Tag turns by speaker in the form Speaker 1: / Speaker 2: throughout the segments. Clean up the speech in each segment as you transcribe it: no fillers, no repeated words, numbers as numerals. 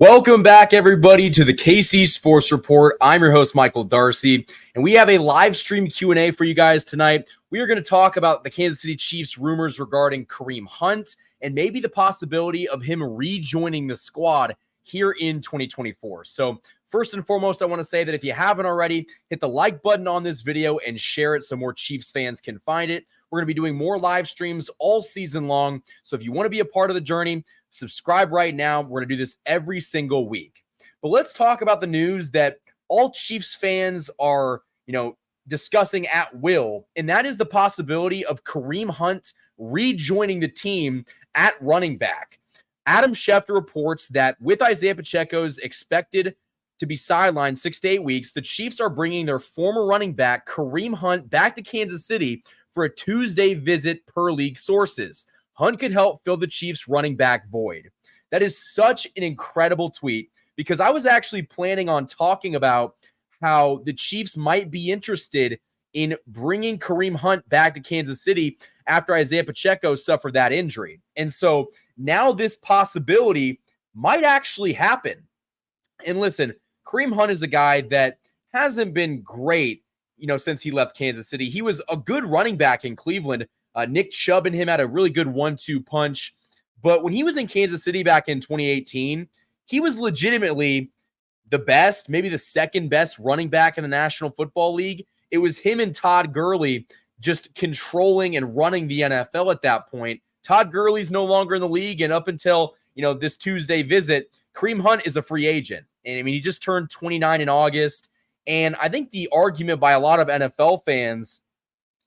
Speaker 1: Welcome back, everybody, to the KC Sports Report. I'm your host, Michael Darcy, and we have a live stream Q&A for you guys tonight. We are going to talk about the Kansas City Chiefs rumors regarding Kareem Hunt and maybe the possibility of him rejoining the squad here in 2024. So first and foremost, I want to say that if you haven't already, hit the like button on this video and share it so more Chiefs fans can find it. We're going to be doing more live streams all season long. So if you want to be a part of the journey, subscribe right now. We're going to do this every single week. But let's talk about the news that all Chiefs fans are, discussing at will, and that is the possibility of Kareem Hunt rejoining the team at running back. Adam Schefter reports that with Isaiah Pacheco's expected to be sidelined 6 to 8 weeks, the Chiefs are bringing their former running back Kareem Hunt back to Kansas City for a Tuesday visit per league sources. Hunt could help fill the Chiefs' running back void. That is such an incredible tweet because I was actually planning on talking about how the Chiefs might be interested in bringing Kareem Hunt back to Kansas City after Isaiah Pacheco suffered that injury. And so now this possibility might actually happen. And listen, Kareem Hunt is a guy that hasn't been great, since he left Kansas City. He was a good running back in Cleveland. Nick Chubb and him had a really good 1-2 punch. But when he was in Kansas City back in 2018, he was legitimately the best, maybe the second best running back in the National Football League. It was him and Todd Gurley just controlling and running the NFL at that point. Todd Gurley's no longer in the league, and up until, this Tuesday visit, Kareem Hunt is a free agent. And he just turned 29 in August. And I think the argument by a lot of NFL fans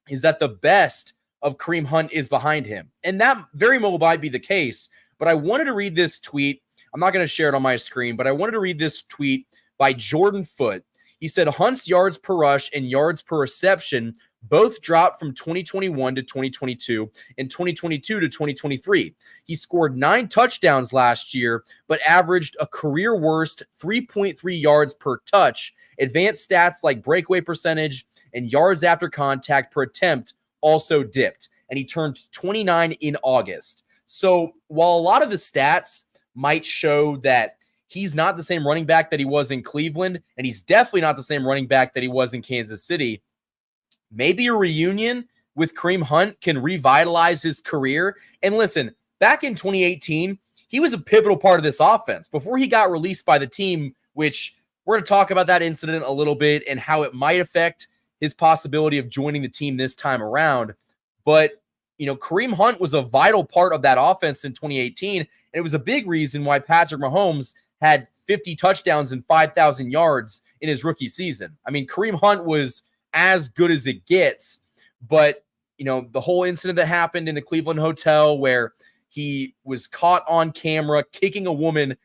Speaker 1: is that the best of Kareem Hunt is behind him. And that very well might be the case. But I wanted to read this tweet. I'm not going to share it on my screen, but I wanted to read this tweet by Jordan Foote. He said, Hunt's yards per rush and yards per reception both dropped from 2021 to 2022 and 2022 to 2023. He scored 9 touchdowns last year, but averaged a career worst 3.3 yards per touch. Advanced stats like breakaway percentage and yards after contact per attempt also dipped, and he turned 29 in August. So while a lot of the stats might show that he's not the same running back that he was in Cleveland, and he's definitely not the same running back that he was in Kansas City, maybe a reunion with Kareem Hunt can revitalize his career. And listen, back in 2018, he was a pivotal part of this offense before he got released by the team, which we're going to talk about that incident a little bit and how it might affect his possibility of joining the team this time around. But, Kareem Hunt was a vital part of that offense in 2018, and it was a big reason why Patrick Mahomes had 50 touchdowns and 5,000 yards in his rookie season. Kareem Hunt was as good as it gets, but, the whole incident that happened in the Cleveland hotel where he was caught on camera kicking a woman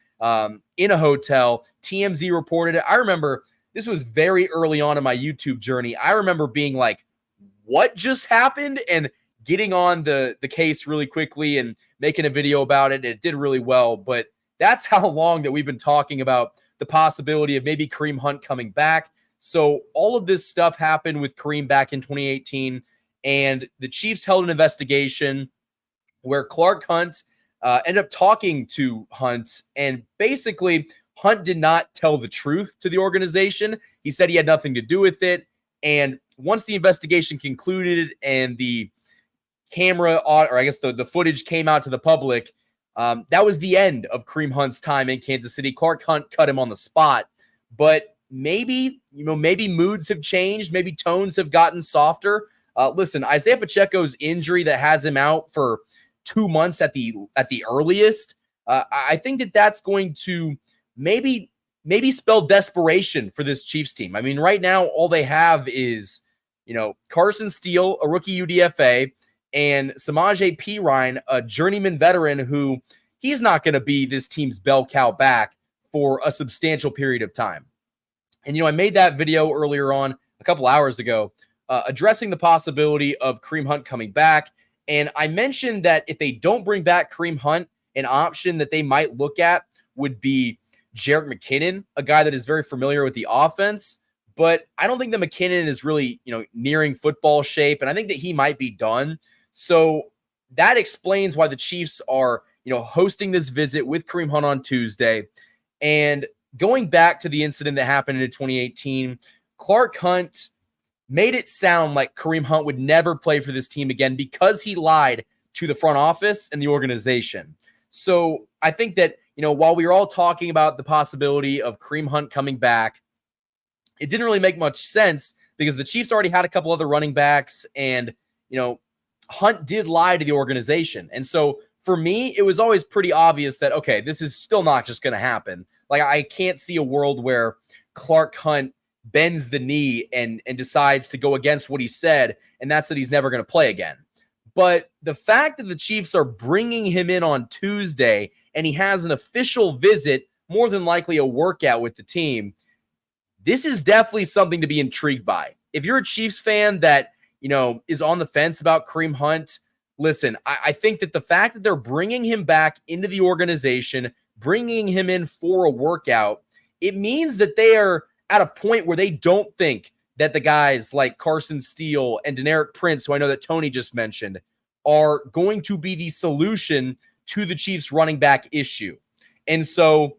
Speaker 1: in a hotel, TMZ reported it. I remember this was very early on in my YouTube journey. I remember being like, what just happened? And getting on the case really quickly and making a video about it. It did really well, but that's how long that we've been talking about the possibility of maybe Kareem Hunt coming back. So all of this stuff happened with Kareem back in 2018, and the Chiefs held an investigation where Clark Hunt ended up talking to Hunt, and basically Hunt did not tell the truth to the organization. He said he had nothing to do with it, and once the investigation concluded and the the footage came out to the public, that was the end of Kareem Hunt's time in Kansas City. Clark Hunt cut him on the spot, but maybe moods have changed. Maybe tones have gotten softer. Listen, Isaiah Pacheco's injury that has him out for 2 months at the earliest, I think that's going to maybe spell desperation for this Chiefs team. Right now, all they have is, Carson Steele, a rookie UDFA, and Samaje Perine, a journeyman veteran who he's not going to be this team's bell cow back for a substantial period of time. And, I made that video earlier on a couple hours ago addressing the possibility of Kareem Hunt coming back. And I mentioned that if they don't bring back Kareem Hunt, an option that they might look at would be Jerick McKinnon, a guy that is very familiar with the offense. But I don't think that McKinnon is really, nearing football shape. And I think that he might be done. So that explains why the Chiefs are, hosting this visit with Kareem Hunt on Tuesday. And going back to the incident that happened in 2018, Clark Hunt made it sound like Kareem Hunt would never play for this team again because he lied to the front office and the organization. So I think that, while we were all talking about the possibility of Kareem Hunt coming back, it didn't really make much sense because the Chiefs already had a couple other running backs and, Hunt did lie to the organization. And so for me, it was always pretty obvious that, okay, this is still not just going to happen. Like, I can't see a world where Clark Hunt bends the knee and decides to go against what he said, and that's that he's never going to play again. But the fact that the Chiefs are bringing him in on Tuesday and he has an official visit, more than likely a workout with the team, this is definitely something to be intrigued by. If you're a Chiefs fan that, is on the fence about Kareem Hunt, listen, I think that the fact that they're bringing him back into the organization, bringing him in for a workout, it means that they are at a point where they don't think that the guys like Carson Steele and Deneric Prince, who I know that Tony just mentioned, are going to be the solution to the Chiefs running back issue. And so,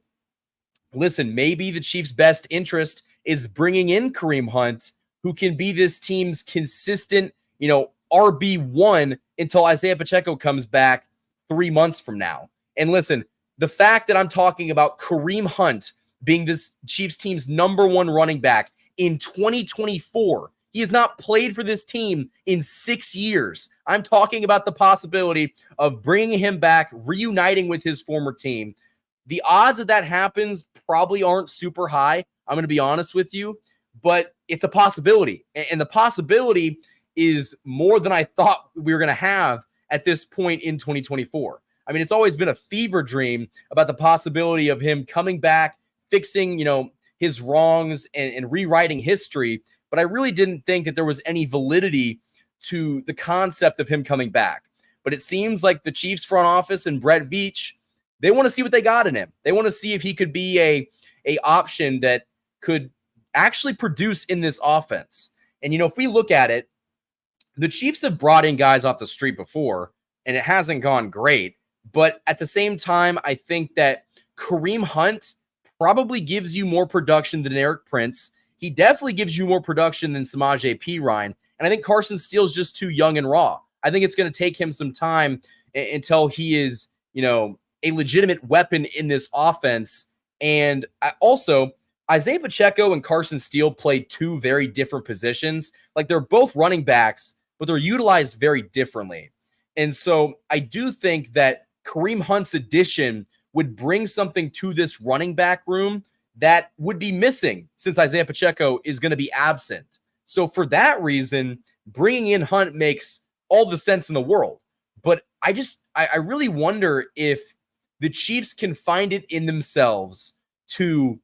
Speaker 1: listen, maybe the Chiefs' best interest is bringing in Kareem Hunt, who can be this team's consistent, RB1 until Isaiah Pacheco comes back 3 months from now. And listen, the fact that I'm talking about Kareem Hunt being this Chiefs team's #1 running back in 2024, he has not played for this team in 6 years. I'm talking about the possibility of bringing him back, reuniting with his former team. The odds that happens probably aren't super high. I'm going to be honest with you, but it's a possibility. And the possibility is more than I thought we were going to have at this point in 2024. I mean, it's always been a fever dream about the possibility of him coming back, fixing, his wrongs and rewriting history. But I really didn't think that there was any validity to the concept of him coming back. But it seems like the Chiefs front office and Brett Veach, they want to see what they got in him. They want to see if he could be a option that could actually produce in this offense. And, if we look at it, the Chiefs have brought in guys off the street before, and it hasn't gone great. But at the same time, I think that Kareem Hunt probably gives you more production than Deneric Prince. He definitely gives you more production than Samaje Perine. And I think Carson Steele's just too young and raw. I think it's going to take him some time until he is, a legitimate weapon in this offense. And also, Isaiah Pacheco and Carson Steele play two very different positions. Like, they're both running backs, but they're utilized very differently. And so I do think that Kareem Hunt's addition would bring something to this running back room that would be missing since Isaiah Pacheco is going to be absent. So for that reason, bringing in Hunt makes all the sense in the world. But I really wonder if the Chiefs can find it in themselves to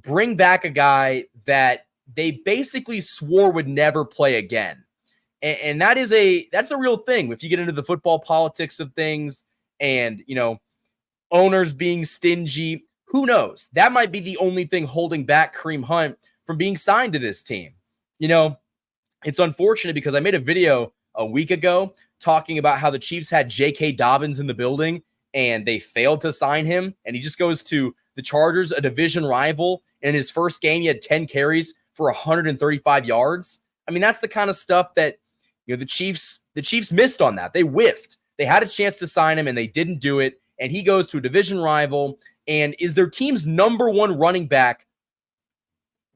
Speaker 1: bring back a guy that they basically swore would never play again. And that's a real thing. If you get into the football politics of things and, owners being stingy, who knows? That might be the only thing holding back Kareem Hunt from being signed to this team. It's unfortunate because I made a video a week ago talking about how the Chiefs had J.K. Dobbins in the building and they failed to sign him. And he just goes to the Chargers, a division rival. And in his first game, he had 10 carries for 135 yards. I mean, that's the kind of stuff that, the Chiefs missed on that. They whiffed. They had a chance to sign him and they didn't do it. And he goes to a division rival and is their team's #1 running back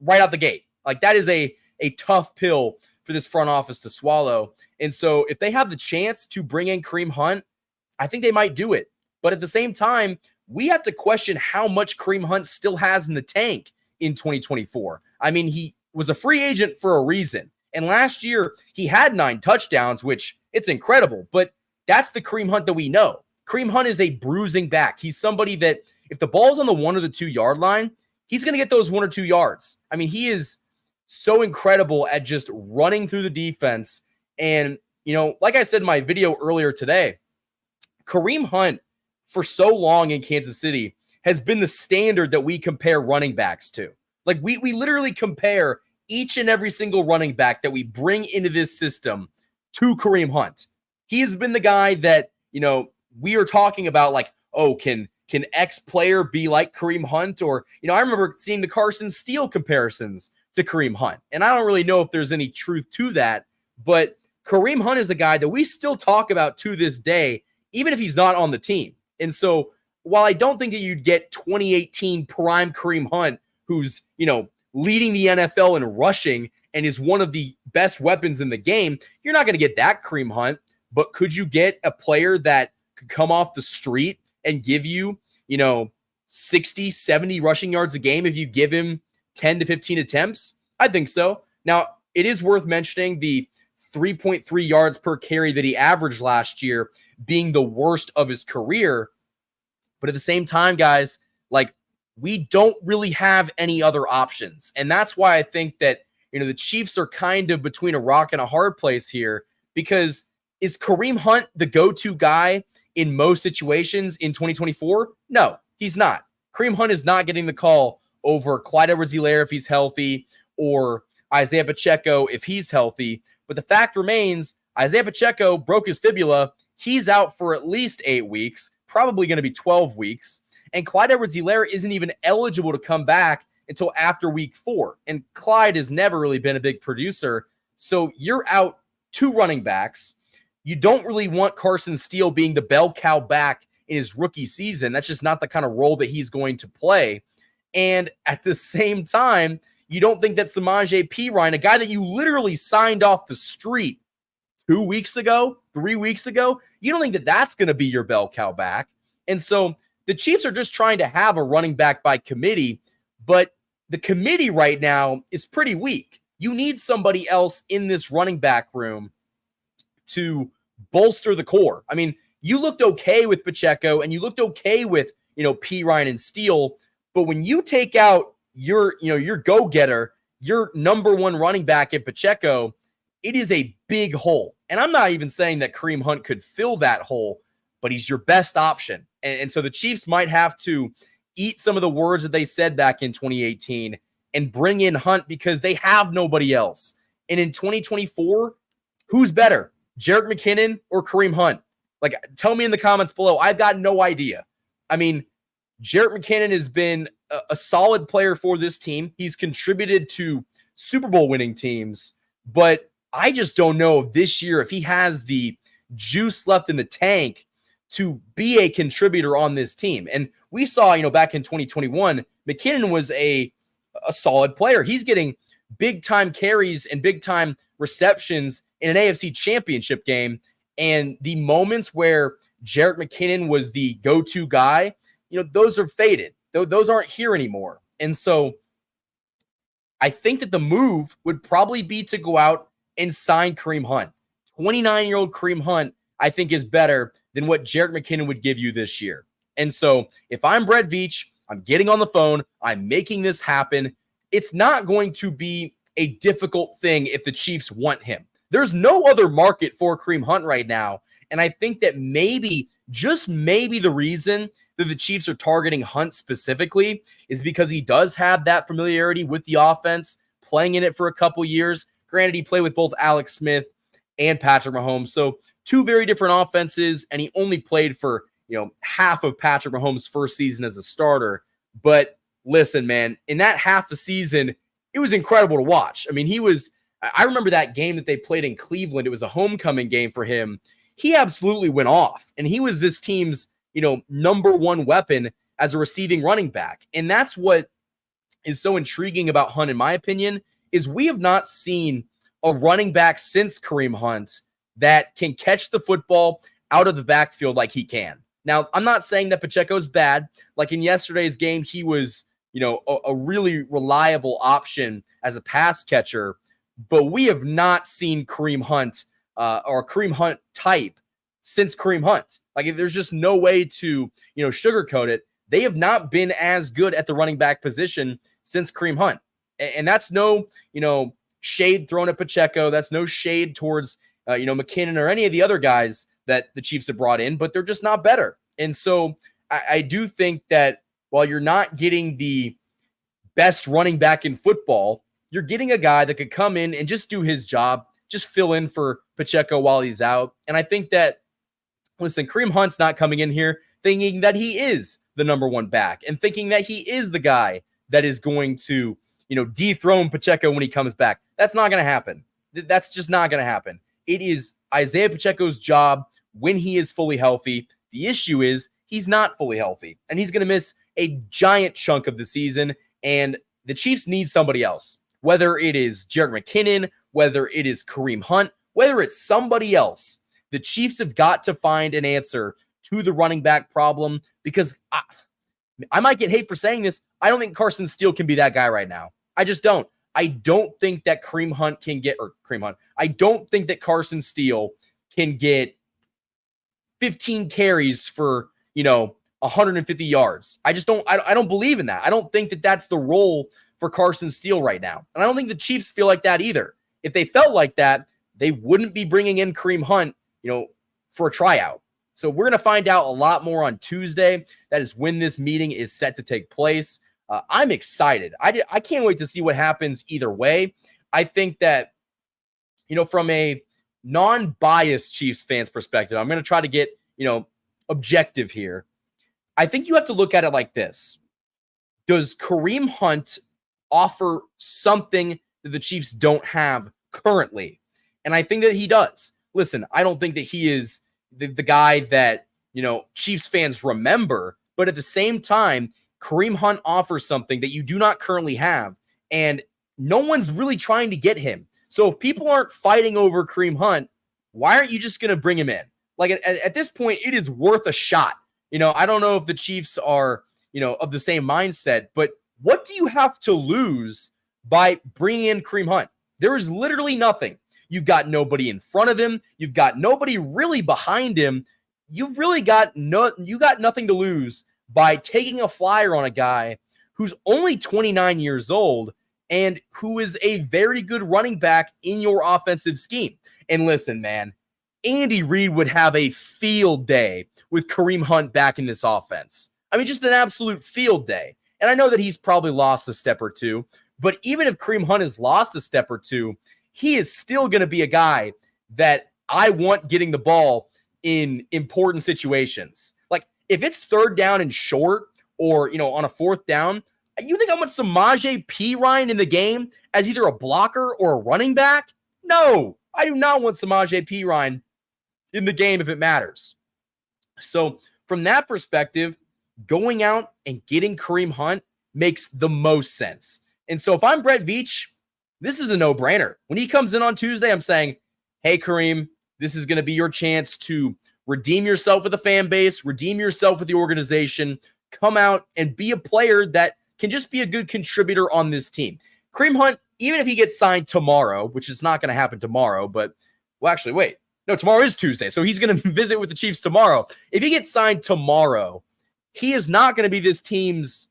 Speaker 1: right out the gate. Like, that is a tough pill for this front office to swallow. And so if they have the chance to bring in Kareem Hunt, I think they might do it. But at the same time, we have to question how much Kareem Hunt still has in the tank in 2024. I mean, he was a free agent for a reason. And last year, he had 9 touchdowns, which it's incredible. But that's the Kareem Hunt that we know. Kareem Hunt is a bruising back. He's somebody that if the ball's on the 1 or the 2 yard line, he's going to get those 1 or 2 yards. I mean, he is so incredible at just running through the defense. And, like I said in my video earlier today, Kareem Hunt for so long in Kansas City has been the standard that we compare running backs to. Like, we literally compare each and every single running back that we bring into this system to Kareem Hunt. He has been the guy that, we are talking about like, oh, can can X player be like Kareem Hunt? Or, I remember seeing the Carson Steele comparisons to Kareem Hunt. And I don't really know if there's any truth to that, but Kareem Hunt is a guy that we still talk about to this day, even if he's not on the team. And so while I don't think that you'd get 2018 prime Kareem Hunt, who's, leading the NFL in rushing and is one of the best weapons in the game, you're not going to get that Kareem Hunt. But could you get a player that could come off the street and give you, 60, 70 rushing yards a game if you give him 10 to 15 attempts? I think so. Now, it is worth mentioning the 3.3 yards per carry that he averaged last year being the worst of his career. But at the same time, guys, we don't really have any other options. And that's why I think that, the Chiefs are kind of between a rock and a hard place here, because is Kareem Hunt the go-to guy in most situations in 2024? No, he's not. Kareem Hunt is not getting the call over Clyde Edwards-Helaire if he's healthy, or Isaiah Pacheco if he's healthy. But the fact remains, Isaiah Pacheco broke his fibula. He's out for at least 8 weeks, probably going to be 12 weeks. And Clyde Edwards-Helaire isn't even eligible to come back until after week 4. And Clyde has never really been a big producer. So you're out 2 running backs. You don't really want Carson Steele being the bell cow back in his rookie season. That's just not the kind of role that he's going to play. And at the same time, you don't think that Samaje Perine, a guy that you literally signed off the street 2 weeks ago, 3 weeks ago, you don't think that that's going to be your bell cow back. And so the Chiefs are just trying to have a running back by committee, but the committee right now is pretty weak. You need somebody else in this running back room to bolster the core. I mean, you looked okay with Pacheco and you looked okay with, Perine and Steele, but when you take out your go-getter, your number 1 running back in Pacheco, it is a big hole. And I'm not even saying that Kareem Hunt could fill that hole, but he's your best option. And so the Chiefs might have to eat some of the words that they said back in 2018 and bring in Hunt because they have nobody else. And in 2024, who's better, Jerick McKinnon or Kareem Hunt? Tell me in the comments below. I've got no idea. I mean, Jerick McKinnon has been a solid player for this team. He's contributed to Super Bowl winning teams, but I just don't know if this year, if he has the juice left in the tank to be a contributor on this team. And we saw, back in 2021, McKinnon was a solid player. He's getting big-time carries and big-time receptions in an AFC championship game. And the moments where Jerick McKinnon was the go-to guy, those are faded. Those aren't here anymore. And so I think that the move would probably be to go out and sign Kareem Hunt. 29-year-old Kareem Hunt, I think, is better than what Jerick McKinnon would give you this year. And so if I'm Brett Veach, I'm getting on the phone, I'm making this happen. It's not going to be a difficult thing if the Chiefs want him. There's no other market for Kareem Hunt right now. And I think that maybe, just maybe, the reason that the Chiefs are targeting Hunt specifically is because he does have that familiarity with the offense, playing in it for a couple years. Granted, he played with both Alex Smith and Patrick Mahomes. So 2 very different offenses, and he only played for, half of Patrick Mahomes' first season as a starter. But listen, man, in that half a season, it was incredible to watch. I mean, I remember that game that they played in Cleveland. It was a homecoming game for him. He absolutely went off, and he was this team's, number 1 weapon as a receiving running back. And that's what is so intriguing about Hunt, in my opinion, is we have not seen a running back since Kareem Hunt that can catch the football out of the backfield like he can. Now, I'm not saying that Pacheco's bad. Like in yesterday's game, he was, a really reliable option as a pass catcher, but we have not seen Kareem Hunt or Kareem Hunt type since Kareem Hunt. There's just no way to, sugarcoat it. They have not been as good at the running back position since Kareem Hunt. And that's no, shade thrown at Pacheco. That's no shade towards, McKinnon or any of the other guys that the Chiefs have brought in, but they're just not better. And so I do think that while you're not getting the best running back in football, you're getting a guy that could come in and just do his job, just fill in for Pacheco while he's out. And I think that, listen, Kareem Hunt's not coming in here thinking that he is the number one back and thinking that he is the guy that is going to, dethrone Pacheco when he comes back. That's not going to happen. That's just not going to happen. It is Isaiah Pacheco's job when he is fully healthy. The issue is he's not fully healthy, and he's going to miss a giant chunk of the season, and the Chiefs need somebody else, whether it is Jerick McKinnon, whether it is Kareem Hunt, whether it's somebody else. The Chiefs have got to find an answer to the running back problem, because I might get hate for saying this. I don't think Carson Steele can be that guy right now. I just don't. I don't think that I don't think that Carson Steele can get 15 carries for, 150 yards. I just don't. I don't believe in that. I don't think that that's the role for Carson Steele right now. And I don't think the Chiefs feel like that either. If they felt like that, they wouldn't be bringing in Kareem Hunt, for a tryout. So we're going to find out a lot more on Tuesday. That is when this meeting is set to take place. I'm excited. I can't wait to see what happens either way. I think that, from a non-biased Chiefs fans perspective, I'm going to try to get, objective here. I think you have to look at it like this. Does Kareem Hunt offer something that the Chiefs don't have currently? And I think that he does. Listen, I don't think that he is the guy that, Chiefs fans remember, but at the same time, Kareem Hunt offers something that you do not currently have, and no one's really trying to get him. So if people aren't fighting over Kareem Hunt, why aren't you just going to bring him in? Like at this point, it is worth a shot. I don't know if the Chiefs are, of the same mindset, but what do you have to lose by bringing in Kareem Hunt? There is literally nothing. You've got nobody in front of him. You've got nobody really behind him. You've really got nothing to lose by taking a flyer on a guy who's only 29 years old and who is a very good running back in your offensive scheme. And listen, man, Andy Reid would have a field day with Kareem Hunt back in this offense. I mean, just an absolute field day. And I know that he's probably lost a step or two, but even if Kareem Hunt has lost a step or two, he is still going to be a guy that I want getting the ball in important situations. Like if it's third down and short or, on a fourth down, you think I want Samaje Perine in the game as either a blocker or a running back? No, I do not want Samaje Perine in the game if it matters. So from that perspective, going out and getting Kareem Hunt makes the most sense. And so if I'm Brett Veach, this is a no-brainer. When he comes in on Tuesday, I'm saying, hey, Kareem, this is going to be your chance to redeem yourself with the fan base, redeem yourself with the organization, come out and be a player that can just be a good contributor on this team. Kareem Hunt, even if he gets signed tomorrow, which is not going to happen tomorrow, but, well, actually, wait. No, tomorrow is Tuesday, so he's going to visit with the Chiefs tomorrow. If he gets signed tomorrow, he is not going to be this team's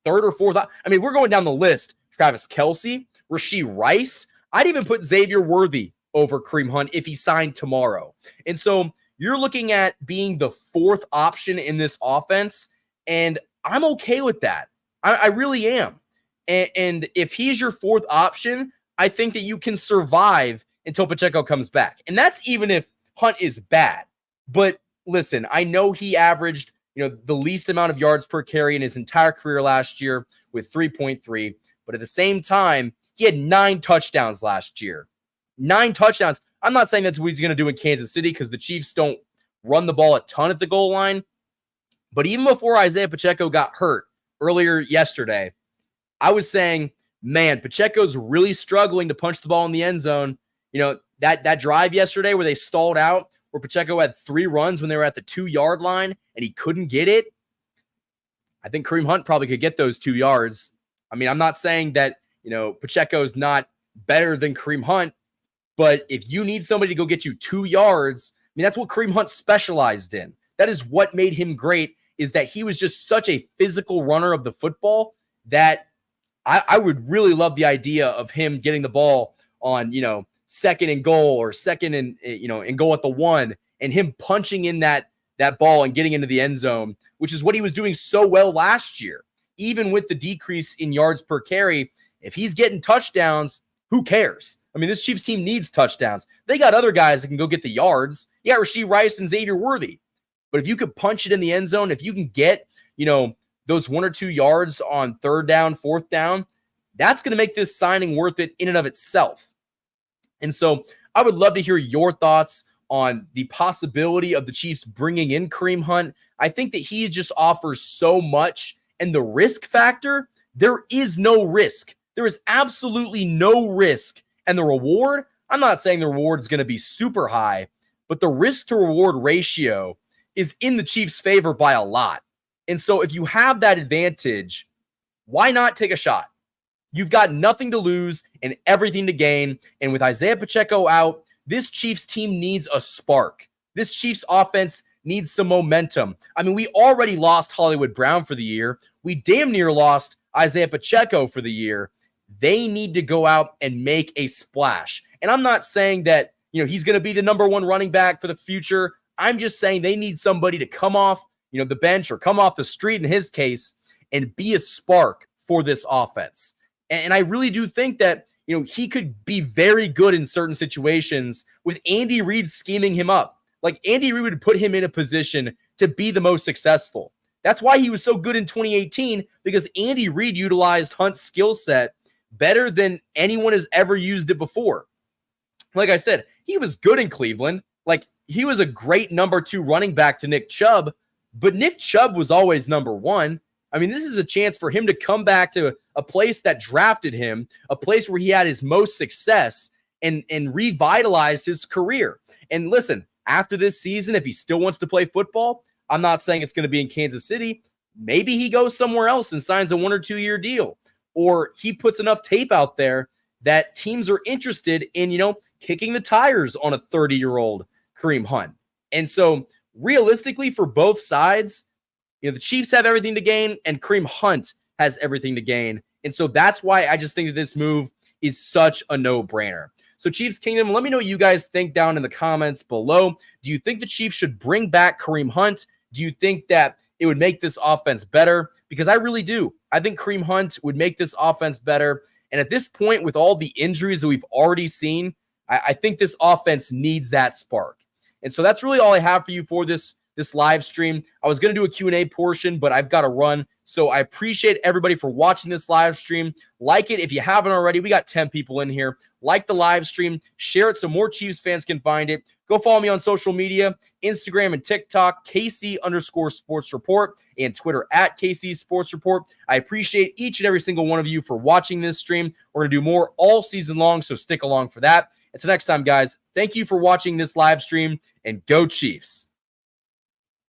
Speaker 1: third or fourth. I mean, we're going down the list. Travis Kelce, Rashee Rice. I'd even put Xavier Worthy over Kareem Hunt if he signed tomorrow. And so you're looking at being the fourth option in this offense, and I'm okay with that. I really am. And if he's your fourth option, I think that you can survive until Pacheco comes back. And that's even if Hunt is bad. But listen, I know he averaged, the least amount of yards per carry in his entire career last year with 3.3. But at the same time, he had 9 touchdowns last year. 9 touchdowns. I'm not saying that's what he's going to do in Kansas City because the Chiefs don't run the ball a ton at the goal line. But even before Isaiah Pacheco got hurt earlier yesterday, I was saying, man, Pacheco's really struggling to punch the ball in the end zone. That drive yesterday where they stalled out, where Pacheco had 3 runs when they were at the 2-yard line and he couldn't get it. I think Kareem Hunt probably could get those 2 yards. I mean, I'm not saying that, Pacheco's not better than Kareem Hunt, but if you need somebody to go get you 2 yards, I mean, that's what Kareem Hunt specialized in. That is what made him great, is that he was just such a physical runner of the football that I would really love the idea of him getting the ball on, second and goal or second and, and goal at the 1, and him punching in that ball and getting into the end zone, which is what he was doing so well last year. Even with the decrease in yards per carry, if he's getting touchdowns, who cares? I mean, this Chiefs team needs touchdowns. They got other guys that can go get the yards. You got Rashee Rice and Xavier Worthy. But if you could punch it in the end zone, if you can get, those 1 or 2 yards on 3rd down, 4th down, that's going to make this signing worth it in and of itself. And so I would love to hear your thoughts on the possibility of the Chiefs bringing in Kareem Hunt. I think that he just offers so much, and the risk factor, there is no risk. There is absolutely no risk. And the reward, I'm not saying the reward is going to be super high, but the risk to reward ratio is in the Chiefs' favor by a lot. And so if you have that advantage, why not take a shot? You've got nothing to lose and everything to gain. And with Isaiah Pacheco out, this Chiefs team needs a spark. This Chiefs offense needs some momentum. I mean, we already lost Hollywood Brown for the year. We damn near lost Isaiah Pacheco for the year. They need to go out and make a splash. And I'm not saying that, he's going to be the number 1 running back for the future. I'm just saying they need somebody to come off, the bench or come off the street in his case and be a spark for this offense. And I really do think that, he could be very good in certain situations with Andy Reid scheming him up. Like Andy Reid would put him in a position to be the most successful. That's why he was so good in 2018, because Andy Reid utilized Hunt's skill set better than anyone has ever used it before. Like I said, he was good in Cleveland. Like he was a great number 2 running back to Nick Chubb, but Nick Chubb was always number 1. I mean, this is a chance for him to come back to a place that drafted him, a place where he had his most success and revitalized his career. And listen, after this season, if he still wants to play football, I'm not saying it's going to be in Kansas City. Maybe he goes somewhere else and signs a 1 or 2 year deal, or he puts enough tape out there that teams are interested in, kicking the tires on a 30-year-old Kareem Hunt. And so realistically for both sides, the Chiefs have everything to gain and Kareem Hunt has everything to gain. And so that's why I just think that this move is such a no-brainer. So Chiefs Kingdom, let me know what you guys think down in the comments below. Do you think the Chiefs should bring back Kareem Hunt? Do you think that it would make this offense better? Because I really do. I think Kareem Hunt would make this offense better. And at this point, with all the injuries that we've already seen, I think this offense needs that spark. And so that's really all I have for you for this live stream. I was going to do a Q&A portion, but I've got to run. So I appreciate everybody for watching this live stream. Like it if you haven't already. We got 10 people in here. Like the live stream. Share it so more Chiefs fans can find it. Go follow me on social media, Instagram and TikTok, KC_Sports Report, and Twitter at KC Sports Report. I appreciate each and every single one of you for watching this stream. We're going to do more all season long, so stick along for that. Until next time, guys, thank you for watching this live stream, and go Chiefs.